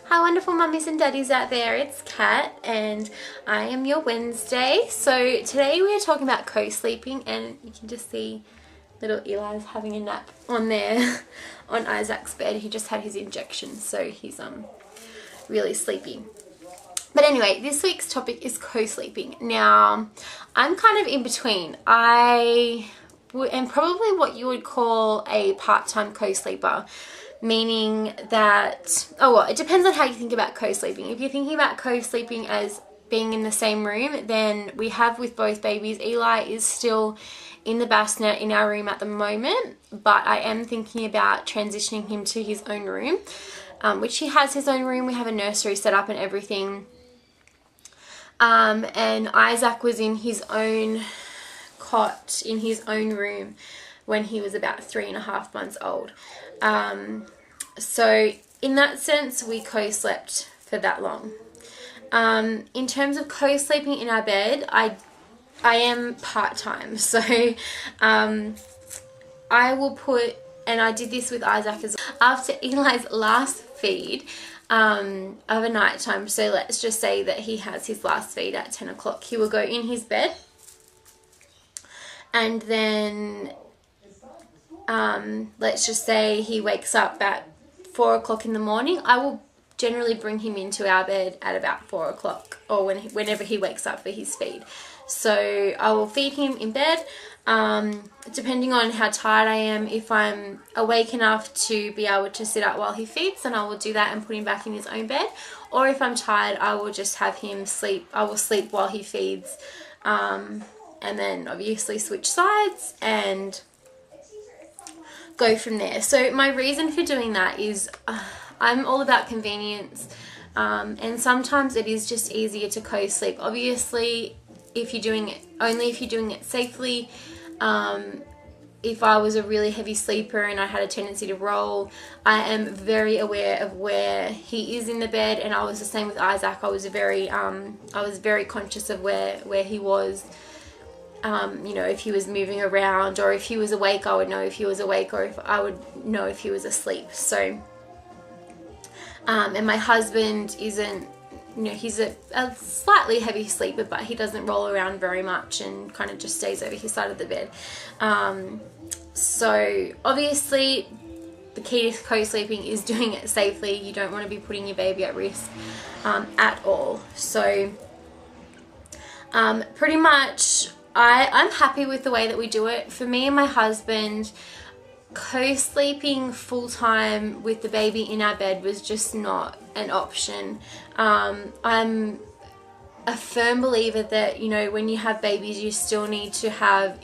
Hi wonderful mummies and daddies out there, it's Kat and I am your Wednesday. So today we are talking about co-sleeping, and you can just see little Eli's having a nap on there on Isaac's bed. He just had his injection, so he's really sleepy. But anyway, this week's topic is co-sleeping. Now, I'm kind of in between. I am probably what you would call a part-time co-sleeper. Meaning that, it depends on how you think about co-sleeping. If you're thinking about co-sleeping as being in the same room, then we have with both babies. Eli is still in the bassinet in our room at the moment, but I am thinking about transitioning him to his own room, which he has his own room. We have a nursery set up and everything. And Isaac was in his own cot in his own room when he was about 3.5 months old. So in that sense, we co-slept for that long. In terms of co-sleeping in our bed, I am part-time. So I will put, and I did this with Isaac as well, after Eli's last feed of a night time. So let's just say that he has his last feed at 10 o'clock. He will go in his bed, and then let's just say he wakes up at 4 o'clock in the morning. I will generally bring him into our bed at about 4 o'clock, or whenever he wakes up for his feed. So I will feed him in bed, depending on how tired I am. If I'm awake enough to be able to sit up while he feeds, then I will do that and put him back in his own bed. Or if I'm tired, I will just have him sleep. I will sleep while he feeds, and then obviously switch sides and go from there. So my reason for doing that is I'm all about convenience, and sometimes it is just easier to co-sleep. Obviously, if you're doing it safely. If I was a really heavy sleeper and I had a tendency to roll, I am very aware of where he is in the bed, and I was the same with Isaac. I was very conscious of where he was. You know, if he was moving around, or if he was awake, I would know if he was awake, or if I would know if he was asleep. So, and my husband isn't, you know, he's a slightly heavy sleeper, but he doesn't roll around very much and kind of just stays over his side of the bed. So obviously the key to co-sleeping is doing it safely. You don't want to be putting your baby at risk at all. So pretty much I'm happy with the way that we do it. For me and my husband, co-sleeping full-time with the baby in our bed was just not an option. I'm a firm believer that, you know, when you have babies, you still need to have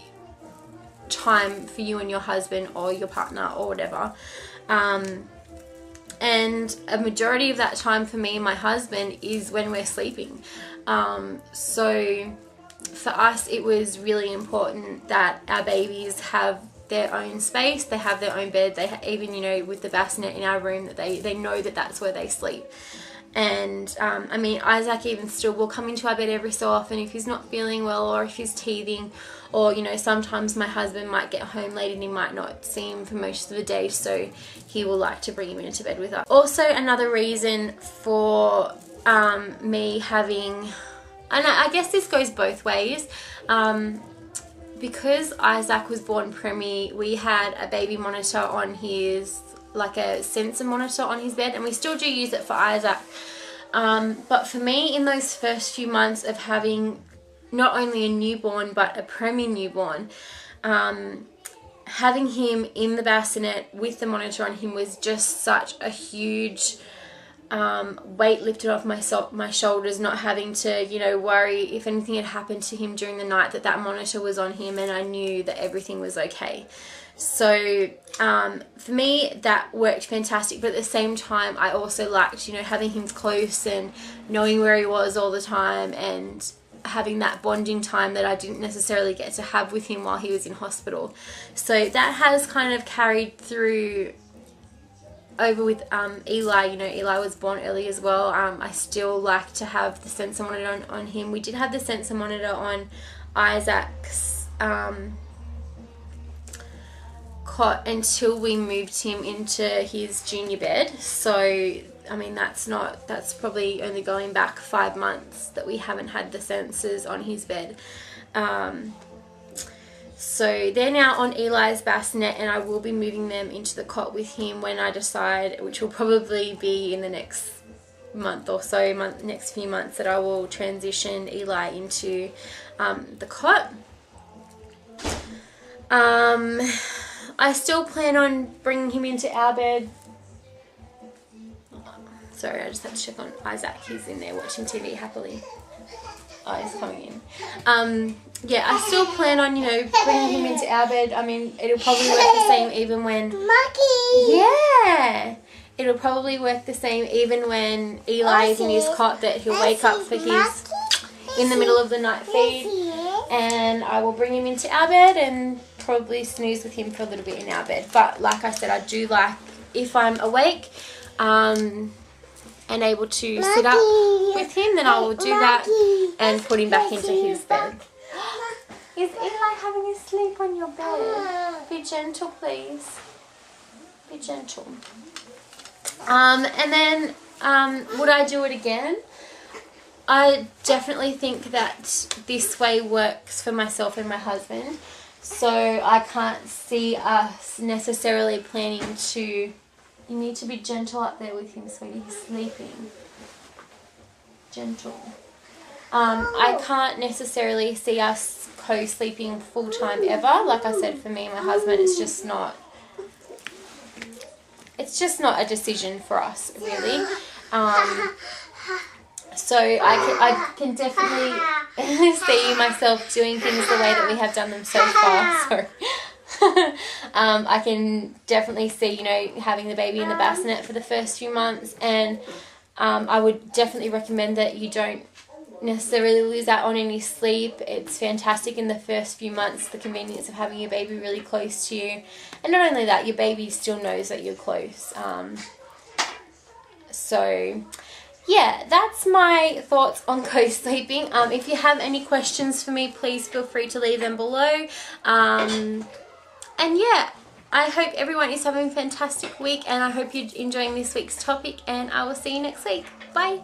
time for you and your husband or your partner or whatever. And a majority of that time for me and my husband is when we're sleeping. So for us, it was really important that our babies have their own space, they have their own bed, they even, you know, with the bassinet in our room, that they know that that's where they sleep. And I mean, Isaac even still will come into our bed every so often if he's not feeling well, or if he's teething, or, you know, sometimes my husband might get home late and he might not see him for most of the day, so he will like to bring him into bed with us. Also, another reason for me having, and I guess this goes both ways, because Isaac was born preemie, we had a baby monitor on his, like a sensor monitor on his bed, and we still do use it for Isaac. But for me, in those first few months of having not only a newborn but a preemie newborn, having him in the bassinet with the monitor on him was just such a huge weight lifted off my shoulders, not having to, you know, worry if anything had happened to him during the night, that monitor was on him and I knew that everything was okay. So for me, that worked fantastic, but at the same time I also liked, you know, having him close and knowing where he was all the time, and having that bonding time that I didn't necessarily get to have with him while he was in hospital. So that has kind of carried through over with Eli. You know, Eli was born early as well. I still like to have the sensor monitor on him. We did have the sensor monitor on Isaac's cot until we moved him into his junior bed. So I mean, that's probably only going back 5 months that we haven't had the sensors on his bed. So they're now on Eli's bassinet, and I will be moving them into the cot with him when I decide, which will probably be in the next month or so, next few months, that I will transition Eli into the cot. I still plan on bringing him into our bed. Sorry, I just had to check on Isaac. He's in there watching TV happily. Oh, he's coming in. Yeah, I still plan on, you know, bringing him into our bed. I mean, it'll probably work the same even when... Yeah! It'll probably work the same even when Eli is in his cot, that he'll wake up for his in the middle of the night feed, and I will bring him into our bed and probably snooze with him for a little bit in our bed. But like I said, I do like, if I'm awake and able to sit up with him, then I will do that and put him back into his bed. Is Eli having a sleep on your bed? Be gentle, please. Be gentle. And then would I do it again? I definitely think that this way works for myself and my husband. So I can't see us necessarily planning to... You need to be gentle up there with him, sweetie. He's sleeping. Gentle. I can't necessarily see us co-sleeping full-time ever. Like I said, for me and my husband, it's just not a decision for us, really. So I can definitely see myself doing things the way that we have done them so far. Sorry. I can definitely see, you know, having the baby in the bassinet for the first few months, and I would definitely recommend that you don't necessarily lose out on any sleep. It's fantastic in the first few months, the convenience of having your baby really close to you, and not only that, your baby still knows that you're close. So yeah, that's my thoughts on co-sleeping. If you have any questions for me, please feel free to leave them below. And yeah, I hope everyone is having a fantastic week, and I hope you're enjoying this week's topic, and I will see you next week. Bye!